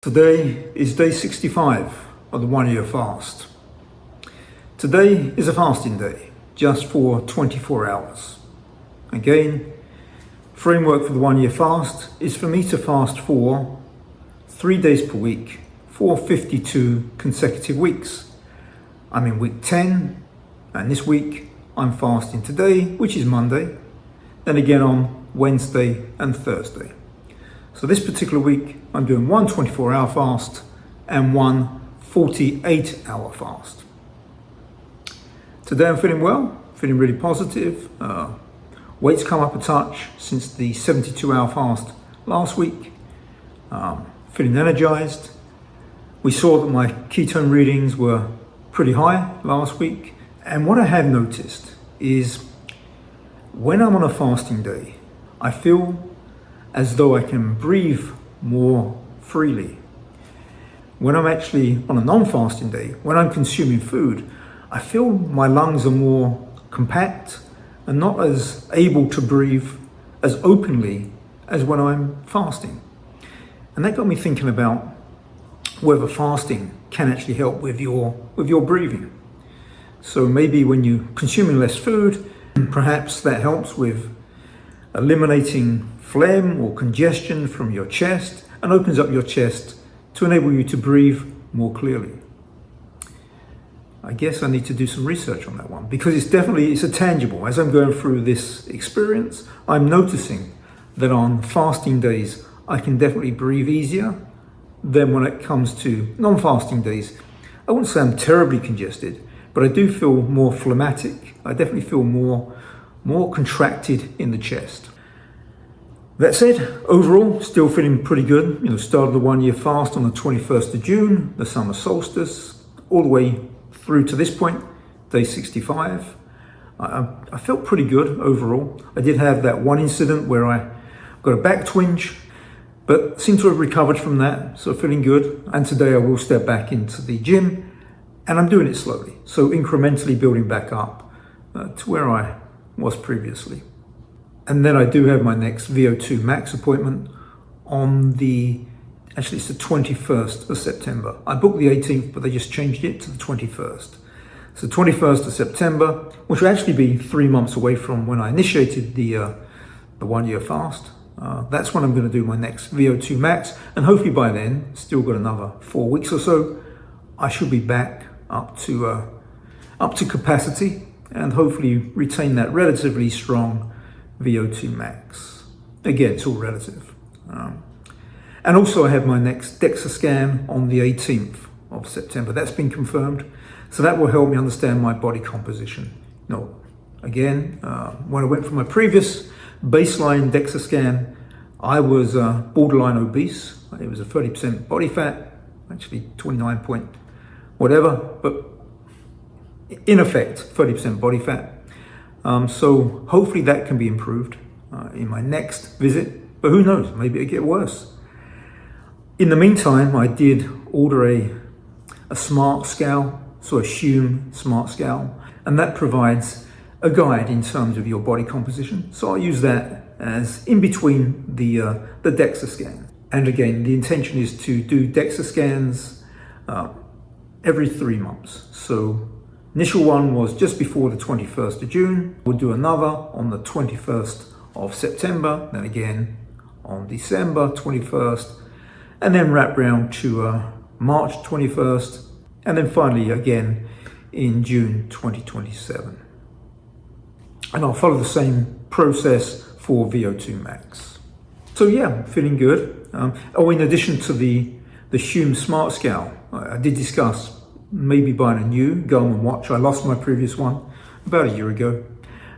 Today is day 65 of the 1 year fast. Today is a fasting day, just for 24 hours. Again, framework for the 1 year fast is for me to fast for 3 days per week for 52 consecutive weeks. I'm in week 10, and this week I'm fasting today, which is Monday, then again on Wednesday and Thursday. So this particular week, I'm doing one 24-hour fast and one 48-hour fast. Today I'm feeling well, feeling really positive. Weight's come up a touch since the 72-hour fast last week. Feeling energized. We saw that my ketone readings were pretty high last week. And what I have noticed is when I'm on a fasting day, I feel as though I can breathe more freely. When I'm actually on a non-fasting day, when I'm consuming food, I feel my lungs are more compact and not as able to breathe as openly as when I'm fasting. And that got me thinking about whether fasting can actually help with your breathing. So maybe when you're consuming less food, perhaps that helps with eliminating phlegm or congestion from your chest and opens up your chest to enable you to breathe more clearly. I guess I need to do some research on that one because it's a tangible. As I'm going through this experience, I'm noticing that on fasting days, I can definitely breathe easier than when it comes to non-fasting days. I wouldn't say I'm terribly congested, but I do feel more phlegmatic. I definitely feel more contracted in the chest. That said, overall, still feeling pretty good. Started the 1 year fast on the 21st of June, the summer solstice, all the way through to this point, day 65. I felt pretty good overall. I did have that one incident where I got a back twinge, but seem to have recovered from that, so feeling good. And today I will step back into the gym, and I'm doing it slowly, so incrementally building back up to where I was previously. And then I do have my next VO2 max appointment on it's the 21st of September. I booked the 18th, but they just changed it to the 21st. So 21st of September, which will actually be 3 months away from when I initiated the 1 year fast. That's when I'm going to do my next VO2 max. And hopefully by then, still got another 4 weeks or so, I should be back up to capacity and hopefully retain that relatively strong VO2 max. Again, it's all relative. And also I have my next DEXA scan on the 18th of September. That's been confirmed. So that will help me understand my body composition. Again, when I went for my previous baseline DEXA scan, I was borderline obese. It was a 30% body fat, actually 29 point whatever, but in effect, 30% body fat. So hopefully that can be improved in my next visit, but who knows, maybe it'll get worse. In the meantime, I did order a smart scale, so a Hume smart scale, and that provides a guide in terms of your body composition. So I'll use that as in between the DEXA scan. And again, the intention is to do DEXA scans every 3 months. So initial one was just before the 21st of June. We'll do another on the 21st of September, then again on December 21st, and then wrap round to March 21st, and then finally again in June 2027. And I'll follow the same process for VO2 max. So yeah, feeling good. In addition to the Hume Smart Scale, I did discuss maybe buying a new Garmin watch. I lost my previous one about a year ago,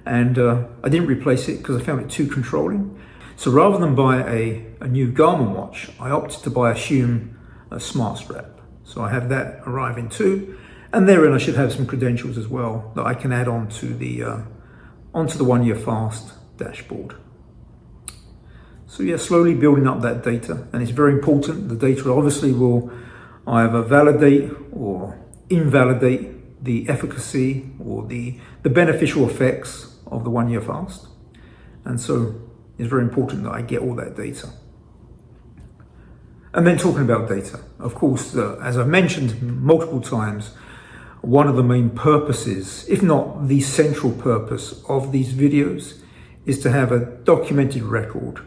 and I didn't replace it because I found it too controlling. So rather than buy a new Garmin watch, I opted to buy a Hume Smart Strap. So I have that arriving too, and therein I should have some credentials as well that I can add onto the 1 year fast dashboard. So yeah, slowly building up that data, and it's very important. The data obviously will either validate or invalidate the efficacy or the beneficial effects of the 1 year fast. And so it's very important that I get all that data. And then talking about data, of course, as I've mentioned multiple times, one of the main purposes, if not the central purpose of these videos, is to have a documented record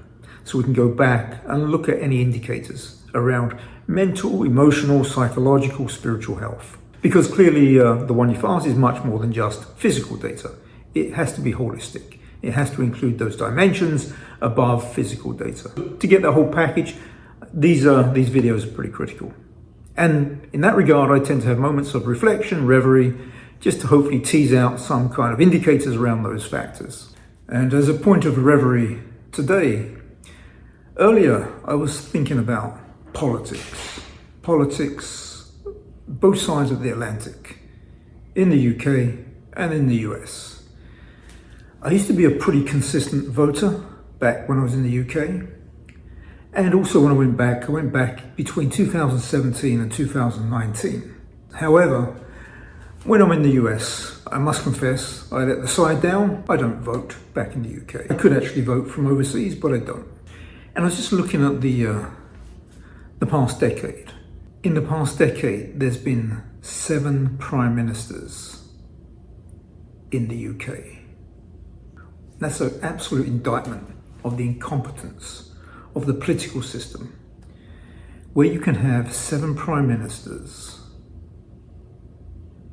so we can go back and look at any indicators around mental, emotional, psychological, spiritual health. Because clearly the one you asked is much more than just physical data. It has to be holistic. It has to include those dimensions above physical data. To get the whole package, these videos are pretty critical. And in that regard, I tend to have moments of reflection, reverie, just to hopefully tease out some kind of indicators around those factors. And as a point of reverie today, earlier I was thinking about politics. Politics, both sides of the Atlantic, in the UK and in the US. I used to be a pretty consistent voter back when I was in the UK. And also when I went back between 2017 and 2019. However, when I'm in the US, I must confess, I let the side down. I don't vote back in the UK. I could actually vote from overseas, but I don't. And I was just looking at the past decade. In the past decade, there's been 7 prime ministers in the UK. That's an absolute indictment of the incompetence of the political system, where you can have 7 prime ministers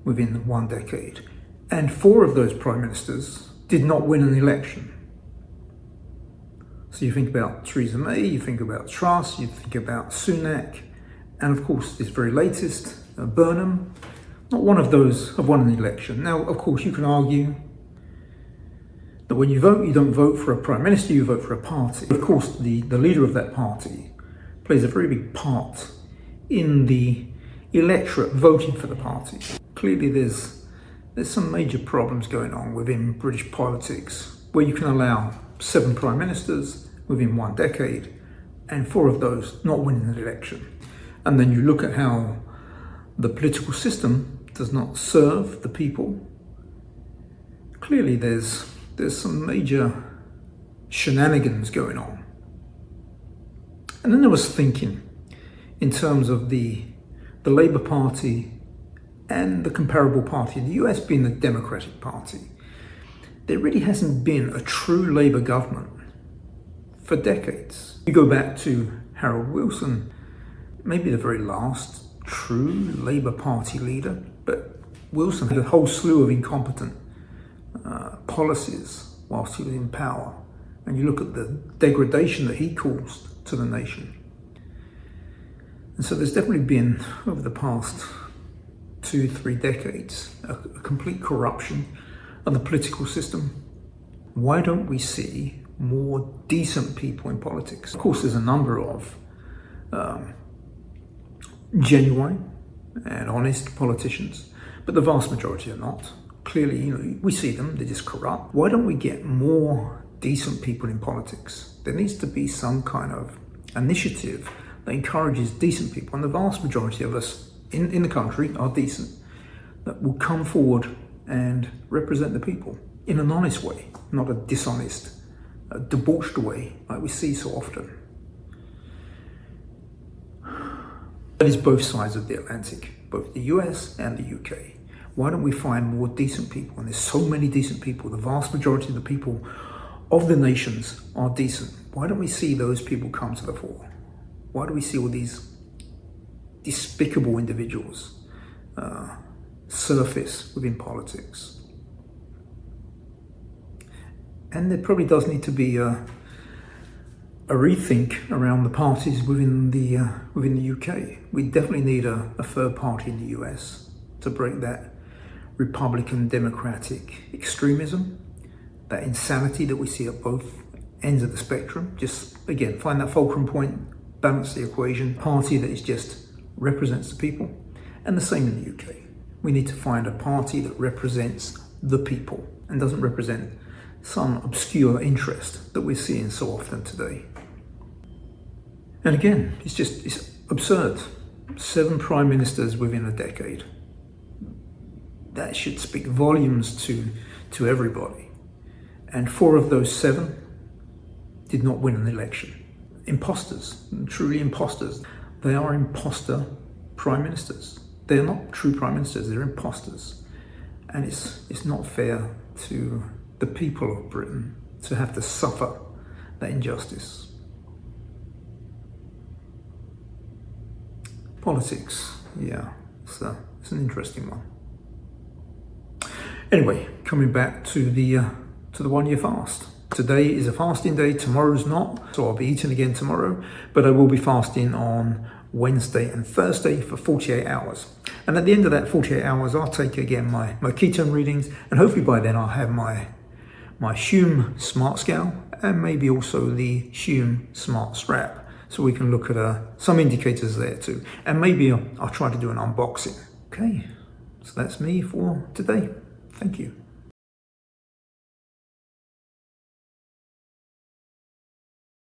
within 1 decade, and 4 of those prime ministers did not win an election. So you think about Theresa May, you think about Truss, you think about Sunak, and of course this very latest, Burnham. Not one of those have won an election. Now, of course, you can argue that when you vote, you don't vote for a prime minister, you vote for a party. Of course, the leader of that party plays a very big part in the electorate voting for the party. Clearly, there's some major problems going on within British politics, where you can allow 7 prime ministers within 1 decade, and 4 of those not winning an election. And then you look at how the political system does not serve the people. Clearly, there's some major shenanigans going on. And then I was thinking in terms of the Labour Party and the comparable party in the US being the Democratic Party. There really hasn't been a true Labour government for decades. You go back to Harold Wilson, maybe the very last true Labour Party leader, but Wilson had a whole slew of incompetent policies whilst he was in power, and you look at the degradation that he caused to the nation. And so there's definitely been, over the past 2-3 decades, a complete corruption of the political system. Why don't we see more decent people in politics? Of course, there's a number of genuine and honest politicians, but the vast majority are not. Clearly, we see them, they're just corrupt. Why don't we get more decent people in politics? There needs to be some kind of initiative that encourages decent people, and the vast majority of us in the country are decent, that will come forward and represent the people in an honest way, not a dishonest, debauched way like we see so often. That is both sides of the Atlantic, both the US and the UK. Why don't we find more decent people? And there's so many decent people. The vast majority of the people of the nations are decent. Why don't we see those people come to the fore? Why do we see all these despicable individuals surface within politics? And there probably does need to be a rethink around the parties within the UK. We definitely need a third party in the US to break that Republican Democratic extremism, that insanity that we see at both ends of the spectrum. Just again, find that fulcrum point, balance the equation, party that is just represents the people. And the same in the UK. We need to find a party that represents the people and doesn't represent some obscure interest that we're seeing so often today. And again, it's absurd. 7 prime ministers within a decade. That should speak volumes to everybody. And 4 of those 7 did not win an election. Imposters, truly imposters. They are imposter prime ministers. They're not true prime ministers, they're imposters. And it's not fair to the people of Britain to have to suffer that injustice. Politics, yeah, it's an interesting one. Anyway, coming back to the 1 year fast. Today is a fasting day, tomorrow's not, so I'll be eating again tomorrow, but I will be fasting on Wednesday and Thursday for 48 hours. And at the end of that 48 hours, I'll take again my ketone readings, and hopefully by then I'll have my Hume Smart Scale and maybe also the Hume Smart Strap, so we can look at some indicators there too. And maybe I'll try to do an unboxing. Okay, so that's me for today. Thank you.